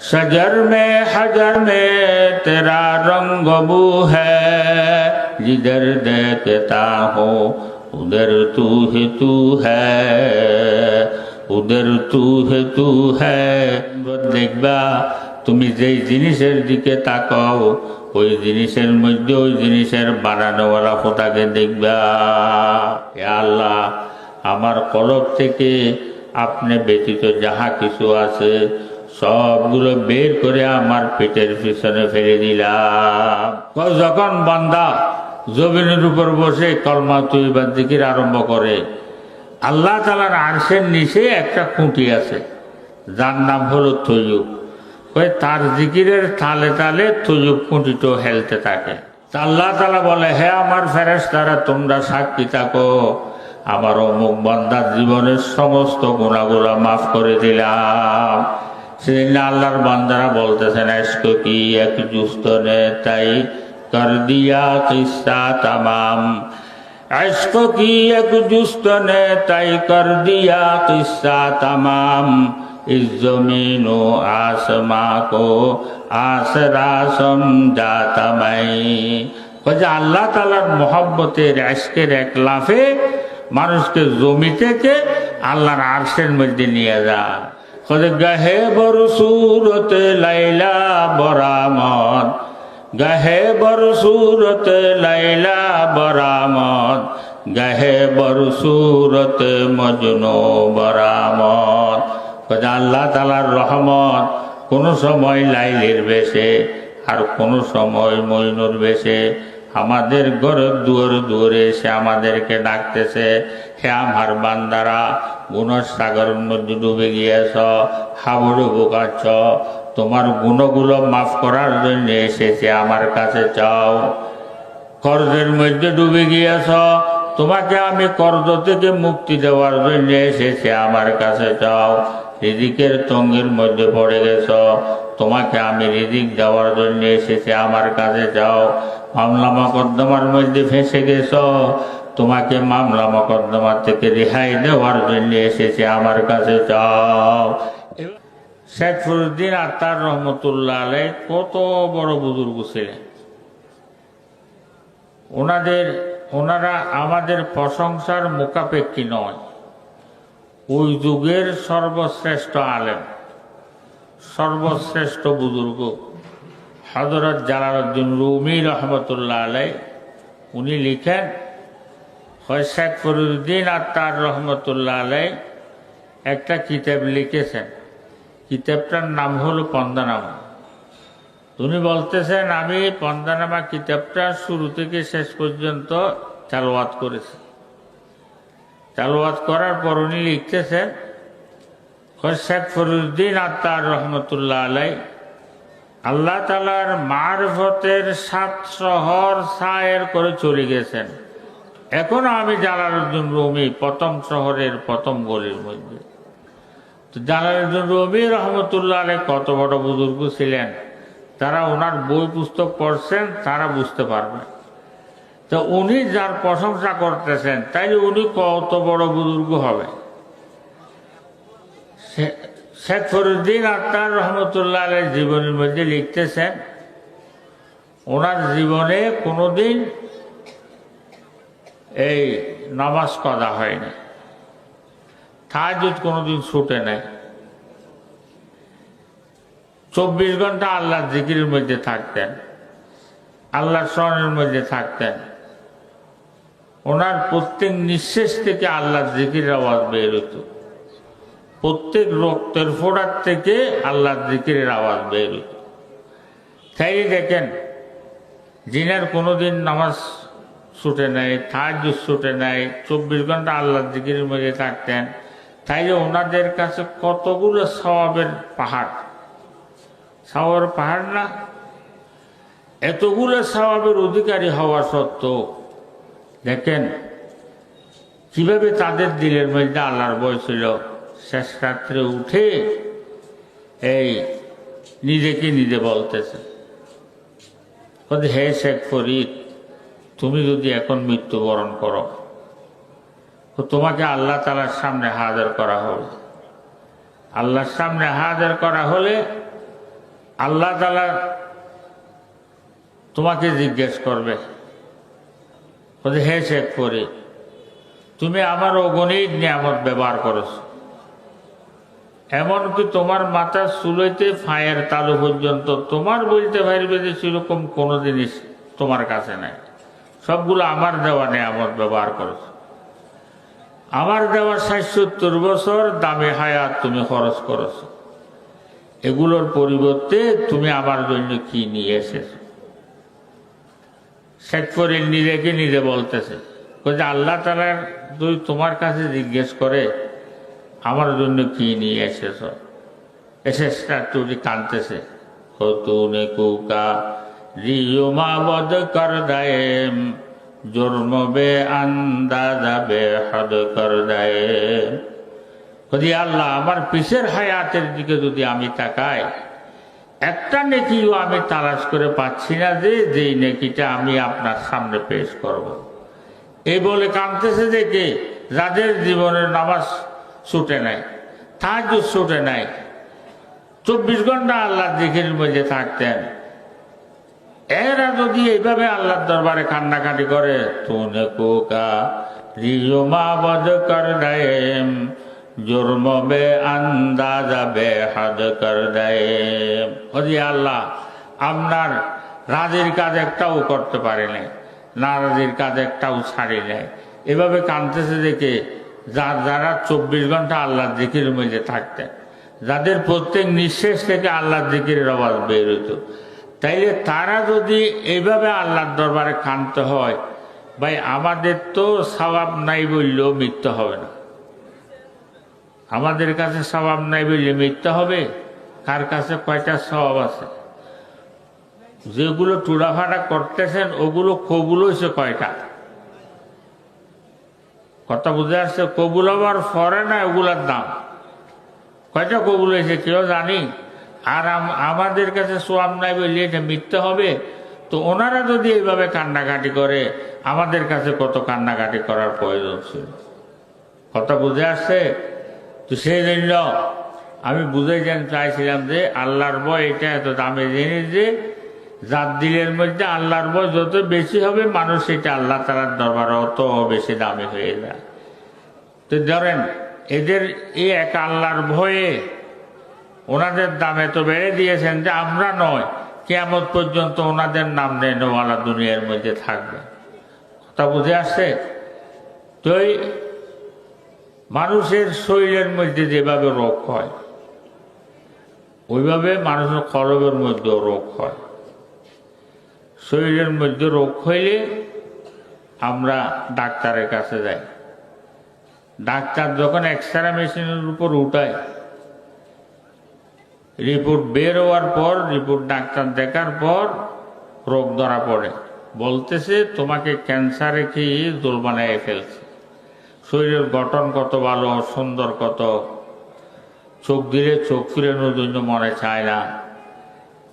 शजर में हजर में तेरा रंग बू है, जिधर देखता हो उधर तू है, उधर तू है। देखबा তুমি যেই জিনিসের দিকে তাকাও ওই জিনিসের মধ্যে ওই জিনিসের বানানোওয়ালা খোদাকে দেখবা। হে আল্লাহ, আমার কলব থেকে আপনি ব্যতীত যাহা কিছু আছে সবগুলো বের করে আমার পেটের পিছনে ফেলে দিলাম। যখন বান্দা জমিনের উপর বসে কলমা তৈবা জিকির আরম্ভ করে, আল্লাহ তাআলার আরশের নিচে একটা খুঁটি আছে যার নাম হলো তৈয়ব। ওই তার জিকিরের তালে তালে তৈয়ব খুঁটিটো হেলতে থাকে। আল্লাহ তাআলা বলে, হে আমার ফেরেশতারা, তোমরা সাক্ষী থাকো, আমার অমুক বান্দার জীবনের সমস্ত গুনাহগুলো মাফ করে দিলাম। সেদিন আল্লাহর বান্দারা বলতেছেন, আজকে কি এক জুস্তনে তাই কর দিয়া কিসা তামাম, আজকে কি এক জুস্তনে তাই কর দিয়া কিসা তামাম, इस जमीन व आसमां को आसरा समझाता मैं। আল্লাহ তাআলার মহব্বতের আশকের এক লাফে মানুষকে জমি থেকে আল্লাহর আরশের মধ্যে নিয়ে যায়। গাহে বড় সুরত লাইলা বরামদ, গাহে বড় সুরত লাইলা বরামদ, গাহে বড় সুরত মজনু বরামদ। আল্লাহ তাআলার রহমত কোনো সময় লাইলের বেশে আর কোনো সময় মজনুর বেশে আমাদের ঘরের দুয়ারে দুয়ারে এসে আমাদেরকে ডাকতেছে, হে আমার বান্দারা, গুণের সাগরের মধ্যে ডুবে গিয়েছ, হাবুডু বোকাচ্ছ, তোমার গুণগুলো মাফ করার জন্য এসেছে, আমার কাছে চাও। কর্জের মধ্যে ডুবে গিয়েছ, তোমাকে আমি কর্জ থেকে মুক্তি দেওয়ার জন্য এসেছে, আমার কাছে চাও। রিজিকের তঙ্গের মধ্যে পড়ে গেছ, তোমাকে আমি রিজিক দেওয়ার জন্য এসেছি, আমার কাছে যাও। মামলা মকদ্দমার মধ্যে ফেঁসে গেছ, তোমাকে মামলা মকদ্দমার থেকে রেহাই দেওয়ার জন্য এসেছি, আমার কাছে যাও। শেখ ফরিউদ্দিন আত্তার রহমতুল্লাহ আলাইহি কত বড় বুজুর্গ ছিলেন। ওনারা আমাদের প্রশংসার মুখাপেক্ষী নয়। ওই যুগের সর্বশ্রেষ্ঠ আলেম, সর্বশ্রেষ্ঠ বুজুর্গ হযরত জালালউদ্দিন রুমি রহমতুল্লাহ আলাইহি উনি লিখেন, শেখ ফরিউদ্দিন আত্তার রহমতুল্লাহ আলাইহি একটা কিতাব লিখেছেন, কিতাবটার নাম হলো পন্দানামা। উনি বলতেছেন, আমি পন্দানামা কিতাবটা শুরু থেকে শেষ পর্যন্ত তেলাওয়াত করেছি। তেলাওয়াত করার পর উনি লিখতেছেন, শেখ ফরিউদ্দিন আত্তার রহমতুল্লাহ আলাইহি আল্লাহ তাআলার মারফতের 7 শহর সায়ের করে চলে গেছেন। এখনো আমি জালালউদ্দিন রুমি প্রথম শহরের প্রথম গলির মধ্যে। তো জালালউদ্দিন রুমি রহমতুল্লাহ আলাইহি কত বড় বুজুর্গ ছিলেন, তারা ওনার বই পুস্তক পড়ছেন, তারা বুঝতে পারবেন। তো উনি যার প্রশংসা করতেছেন, তাই উনি কত বড় বুজুর্গ হবে। শেখ ফরিউদ্দিন আত্তার রহমতুল্লাহ আলাইহি জীবনের মধ্যে লিখতেছেন, ওনার জীবনে কোনোদিন এই নামাজ কাজা হয়নি, তাহাজ্জুদ কোনোদিন ছুটে নাই। 24 ঘন্টা আল্লাহর জিকিরের মধ্যে থাকতেন, আল্লাহর স্মরণের মধ্যে থাকতেন। ওনার প্রত্যেক নিঃশ্বাস থেকে আল্লাহর জিকিরের আওয়াজ বের হতো, প্রত্যেক রক্তের ফোঁটার থেকে আল্লাহর জিকিরের আওয়াজ বের হতো। তাই দেখেন, জিনার কোনোদিন নামাজ ছুটে নাই, তাহাজ্জুদ ছুটে নাই, 24 ঘন্টা আল্লাহর জিকিরের মধ্যে থাকতেন। তাই ওনাদের কাছে কতগুলো সওয়াবের পাহাড়, সওয়াবের পাহাড় না, এতগুলো সওয়াবের অধিকারী হওয়া সত্ত্বেও দেখেন কিভাবে তাদের দিলের মধ্যে আল্লাহর ভয় ছিল। শেষ রাত্রে উঠে এই নিজেকে নিজে বলতেছে, হে শেখ ফরিদ, তুমি যদি এখন মৃত্যুবরণ করো তো তোমাকে আল্লাহ তাআলার সামনে হাজির করা হবে। আল্লাহর সামনে হাজির করা হলে আল্লাহ তাআলা তোমাকে জিজ্ঞেস করবে, হে শেখ ফরিদ, তুমি আমার অগণিত নিয়ামত ব্যবহার করেছো, এমনকি তোমার মাথার চুলইতে ফায়ের তালু পর্যন্ত তোমার বলতে পারবে যে সেরকম কোনো জিনিস তোমার কাছে নাই। সবগুলো আমার দেওয়া নিয়ামত ব্যবহার করেছো। আমার দেওয়া ৬৭ বছর দামি হায়াত তুমি খরচ করেছো, এগুলোর পরিবর্তে তুমি আমার জন্য কি নিয়ে এসেছো? শেখ ফরিদ নিজেকে নিজে বলতেছে যে আল্লাহ তাআলা যদি তোমার কাছে জিজ্ঞেস করে আমার জন্য কি নিয়ে এসেছো, এসেছটা তুই কাঁদতেছে। তूने कूका रियो माबद कर दाएम जुर्म बे अंदाजा बेहद कर दाएम। যদি আল্লাহ আমার পিছের হায়াতের দিকে যদি আমি তাকাই, একটা নেকিও আমি তালাশ করে পাচ্ছি না যে যেই নেকিটা আমি আপনার সামনে পেশ করব। এই বলে কাঁদতেছে দেখে যাদের জীবনের নামাজ ছুটে নাই, তাহাজ্জুদ ছুটে নাই, 24 ঘন্টা আল্লাহর জিকিরের মধ্যে থাকতেন, এরা যদি এইভাবে আল্লাহর দরবারে কান্নাকাটি করে, তুনে কোকা রিও মাবদ কর দায়েম जुर्म बे अंदाजा बेहद कर दाएम। যদি আল্লাহ আপনার রাজির কাজ একটাও করতে পারে নাই, নারাজির কাজ একটাও ছাড়ি নাই, এভাবে কাঁদতেছে দেখে যারা 24 ঘন্টা আল্লাহর জিকিরের মধ্যে থাকতেন, যাদের প্রত্যেক নিঃশ্বাস থেকে আল্লাহর জিকিরের আওয়াজ বের হতো, তাইলে তারা যদি এইভাবে আল্লাহর দরবারে কাঁদতে হয়, ভাই আমাদের তো সওয়াব নাই বললেও মিথ্যা হবে না। আমাদের কাছে সওয়াব নাই বললে মিথ্যা হবে? কার কাছে কয়টা সওয়াব আছে? যেগুলো টুড়াফাটা করতেছেন ওগুলো কবুল হয়েছে কয়টা? কথা বুঝে আসছে? কবুল হবার পরে না ওগুলার দাম কয়টা কবুল হয়েছে কেউ জানি? আর আমাদের কাছে সওয়াব নাই বললে এটা মিথ্যা হবে? তো ওনারা যদি এইভাবে কান্নাকাটি করে, আমাদের কাছে কত কান্নাকাটি করার প্রয়োজন ছিল। কথা বুঝে আসছে? তো সেই জন্য আমি বুঝে চাইছিলাম যে আল্লাহর ভয় এটা এত দামি জিনিস যে যার দিলের মধ্যে আল্লাহর ভয় যত বেশি হবে, মানুষ এটা আল্লাহ তাআলার দরবারে অত বেশি দামি হয়ে যায়। তো ধরেন এদের এই এক আল্লাহর ভয়ে ওনাদের দাম এত বেড়ে দিয়েছেন যে আমরা নয়, কিয়ামত পর্যন্ত ওনাদের নাম নেওয়ালা দুনিয়ার মধ্যে থাকবে। কথা বুঝে আসছে? তো মানুষের শরীরের মধ্যে যেভাবে রোগ হয়, ওইভাবে মানুষের কলবের মধ্যেও রোগ হয়। শরীরের মধ্যে রোগ হইলে আমরা ডাক্তারের কাছে যাই। ডাক্তার যখন এক্সরে মেশিনের উপর উঠায়, রিপোর্ট বের হওয়ার পর, রিপোর্ট ডাক্তার দেখার পর রোগ ধরা পড়ে, বলতেছে তোমাকে ক্যান্সারে খেয়ে জোল বানায় ফেলছে। শরীরের গঠন কত ভালো, সুন্দর কত, চোখ দিলে চোখ ফিরানোর জন্য মনে চায় না,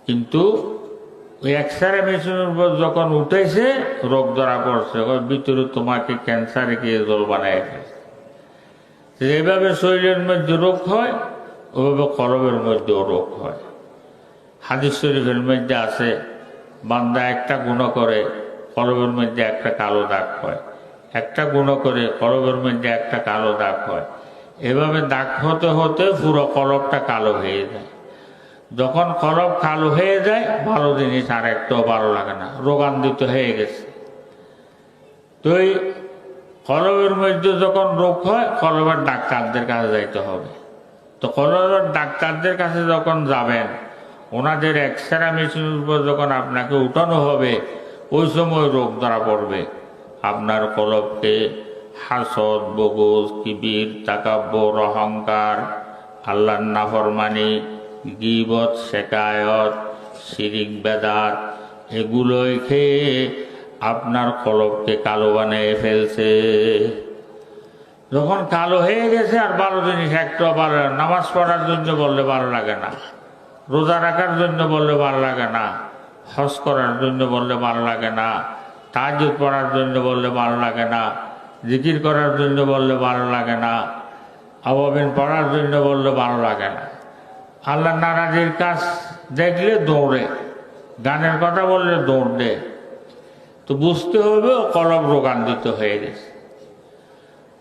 কিন্তু ওই এক্সরে মেশিনের উপর যখন উঠেছে রোগ ধরা পড়ছে, ওই ভিতরে তোমাকে ক্যান্সারে গিয়ে জল বানায় ফেলছে। যেভাবে শরীরের মধ্যে রোগ হয়, ওইভাবে কলবের মধ্যেও রোগ হয়। হাদিস শরীফের মধ্যে আছে, বান্দা একটা গুনাহ করে কলবের মধ্যে একটা কালো দাগ হয়, একটা গুনাহ করে কলবের মধ্যে একটা কালো দাগ হয়। এভাবে দাগ হতে হতে পুরো কলবটা কালো হয়ে যায়। যখন কলব কালো হয়ে যায়, ভালো জিনিস আর একটাও ভালো লাগে না, রোগান্বিত হয়ে গেছে। তো এই কলবের মধ্যে যখন রোগ হয়, কলবের ডাক্তারদের কাছে যাইতে হবে। তো কলবের ডাক্তারদের কাছে যখন যাবেন, ওনাদের এক্সরে মেশিনের উপর যখন আপনাকে উঠানো হবে, ওই সময় রোগ ধরা পড়বে। আপনার কলবকে হাসদ, বগজ, কিবির, তাকাব্বুর, অহংকার, আল্লাহর নাফরমানি, গীবত, শিকায়ত, শিরিক, বেদাত, এগুলোই খেয়ে আপনার কলবকে কালো বানিয়ে ফেলছে। যখন কালো হয়ে গেছে, আর ভালো জিনিস একটাও ভালো, নামাজ পড়ার জন্য বললে ভালো লাগে না, রোজা রাখার জন্য বললে ভালো লাগে না, হজ করার জন্য বললে ভালো লাগে না, তাহাজ্জুদ পড়ার জন্য বললে ভালো লাগে না, জিকির করার জন্য বললে ভালো লাগে না, আওয়াবিন পড়ার জন্য বললে ভালো লাগে না, আল্লাহ নারাজির কাজ দেখলে দৌড়ে, গানের কথা বললে দৌড় দে। তো বুঝতে হবে ও কলম রোগান্বিত হয়ে গেছে।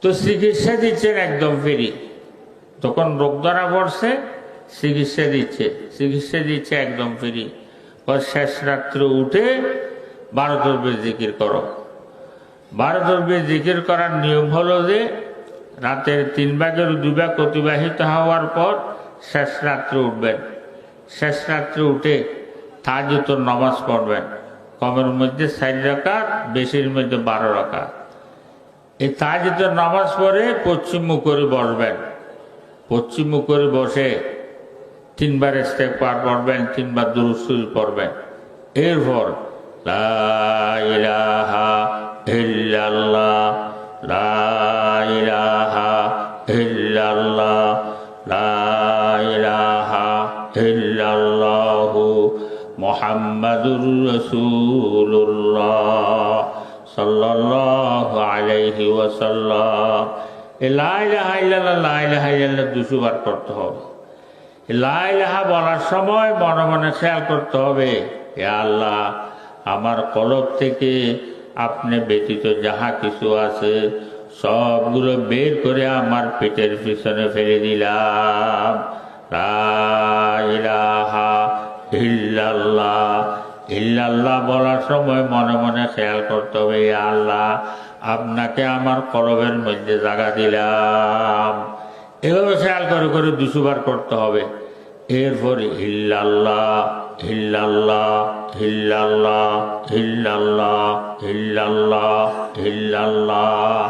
তো চিকিৎসা দিচ্ছেন একদম ফ্রি। তখন রোগ ধরা পড়ছে, চিকিৎসা দিচ্ছে একদম ফ্রি। শেষ রাত্রে উঠে 12 তসবিহ জিকির করো। 12 তসবিহ জিকির করার নিয়ম হলো যে রাতের 3 ভাগের 2 ভাগ অতিবাহিত হওয়ার পর শেষ রাত্রে উঠবেন। শেষ রাত্রে উঠে তাহাজ্জুদের নামাজ পড়বেন। কমের মধ্যে 4 রাকাত, বেশির মধ্যে 12 রাকাত। এই তাহাজ্জুদের নামাজ পড়ে পশ্চিম মুখ করে বসবেন। পশ্চিম মুখ করে বসে 3 বার ইস্তেগফার পড়বেন, 3 বার দুরূদ শরীফ পড়বেন। এরপর লা ইলাহা ইল্লাল্লাহ, লা ইলাহা ইল্লাল্লাহ, লা ইলাহা ইল্লাল্লাহু মুহাম্মাদুর রাসূলুল্লাহ সাল্লাল্লাহু আলাইহি ওয়াসাল্লাম। লা ইলাহা ইল্লাল্লাহ, লা ইলাহা ইল্লাল্লাহ 200 বার করতে হবে। লা ইলাহা বলার সময় মনে মনে খেয়াল করতে হবে, হে আল্লাহ, আমার কলব থেকে আপনি ব্যতীত যাহা কিছু আছে সবগুলো বের করে আমার পেটের পিছনে ফেলে দিলাম। লা ইলাহা ইল্লাল্লাহ, ইল্লাল্লাহ বলার সময় মনে মনে খেয়াল করতে হবে, হে আল্লাহ, আপনাকে আমার কলবের মধ্যে জায়গা দিলাম। এভাবে খেয়াল করে করে 200 বার করতে হবে। এরপরে ইল্লাল্লাহ ইল্লাল্লাহ ইল্লাল্লাহ ইল্লাল্লাহ ইল্লাল্লাহ ইল্লাল্লাহ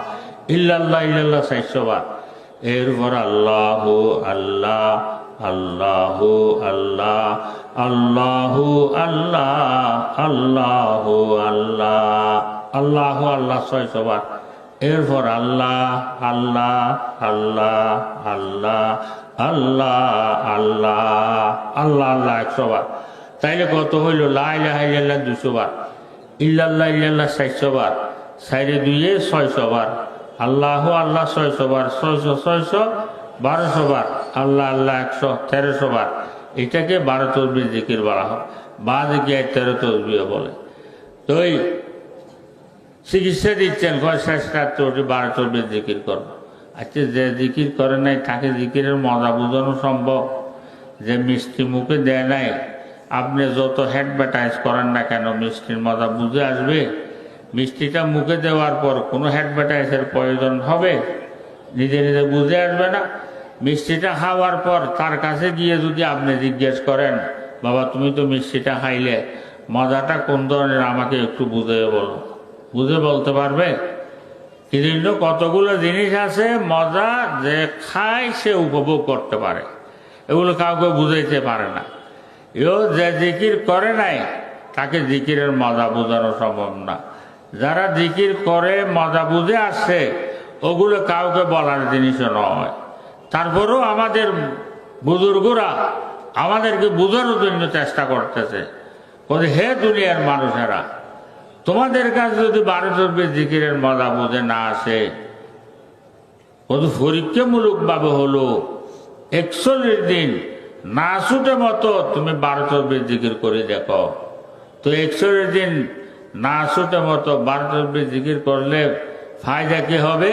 ইল্লাল্লাহ ইল্লাল্লাহ 400 বার। এরপর আল্লাহু আল্লাহ আল্লাহু আল্লাহ আল্লাহু আল্লাহ আল্লাহু আল্লাহ আল্লাহু আল্লাহ 600 বার। এরপর আল্লাহ আল্লাহ আল্লাহ আল্লাহ আল্লাহ আল্লাহ আল্লাহ আল্লাহ 100 বার। তাইলে কত হইল? লা ইলাহা ইল্লাল্লাহ 200 বার, ইল্লাল্লাহ ইল্লাল্লাহ 400 বার, 4 2 600 বার, আল্লাহু আল্লাহ 600 বার, 600 600 1200 বার, আল্লাহ আল্লাহ 100 1300 বার। এটাকে 12 তসবিহ জিকির বলা হয়। বাদ গিয়ে 13 তসবিহ বলে। তো এই চিকিৎসা দিচ্ছেন, শেষ রাত্রে উঠে 12 তসবিহ জিকির করবো। আচ্ছা, যে জিকির করে নাই তাকে জিকিরের মজা বোঝানো সম্ভব? যে মিষ্টি মুখে দেয় নাই, আপনি যত অ্যাডভার্টাইজ করেন না কেন মিষ্টির মজা বুঝে আসবে? মিষ্টিটা মুখে দেওয়ার পর কোনো অ্যাডভার্টাইজের প্রয়োজন হবে? নিজে নিজে বুঝে আসবে না? মিষ্টিটা খাওয়ার পর তার কাছে গিয়ে যদি আপনি জিজ্ঞেস করেন, বাবা তুমি তো মিষ্টিটা খাইলে, মজাটা কোন ধরনের আমাকে একটু বুঝে বলো, বুঝে বলতে পারবে? কিন্তু কতগুলো জিনিস আছে মজা যে খায় সে উপভোগ করতে পারে, এগুলো কাউকে বুঝাইতে পারে না। এও যে জিকির করে নাই তাকে জিকিরের মজা বোঝানো সম্ভব না। যারা জিকির করে মজা বুঝে আসছে ওগুলো কাউকে বলার জিনিসও নয়। তারপরেও আমাদের বুজুর্গরা আমাদেরকে বোঝানোর জন্য চেষ্টা করতেছে, হে দুনিয়ার মানুষেরা, তোমাদের কাছে যদি 12 তসবিহ জিকিরের মজা বুঝে না আসে, কত পরীক্ষামূলক ভাবে হলো 41 দিন না ছুটে মতো তুমি 12 তসবিহ জিকির করে দেখো। তো 41 দিন না ছুটে মতো 12 তসবিহ জিকির করলে ফায়দা কি হবে?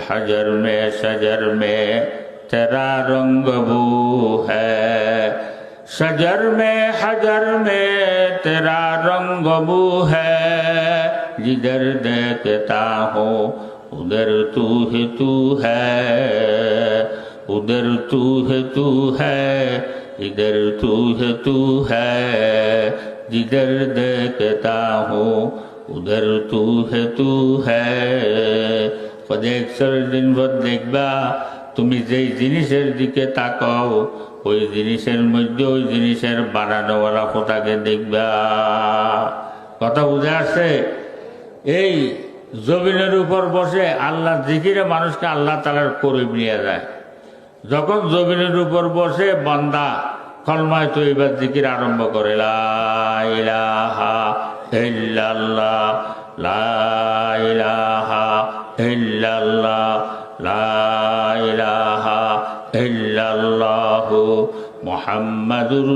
হাজার মে সজর মে তেরা রঙ্গ বু হ্যায়, सजर में हजर में तेरा रंग बू है, जिधर देखता हूँ उधर तू ही तू है, उधर तू है तू है, इधर तू है तू है, जिधर देखता हूँ उधर तू है तू है। 100 दिन পর দেখবা তুমি যেই জিনিসের দিকে তাকাও ওই জিনিসের মধ্যে ওই জিনিসের বানানোওয়ালা কোথাকে দেখবা। কথা বুঝে আসছে? এই জমিনের উপর বসে আল্লাহ জিকিরে মানুষকে আল্লাহ তাআলার করিব নিয়ে যায়। যখন জমিনের উপর বসে বান্দা কলমায়ে তয়্যিবা জিকির আরম্ভ করে, লা ইলাহা ইল্লাল্লাহ, লা ইলাহা ইল্লাল্লাহ, লা ইলাহা ইল্লাল্লাহু মুহাম্মাদুর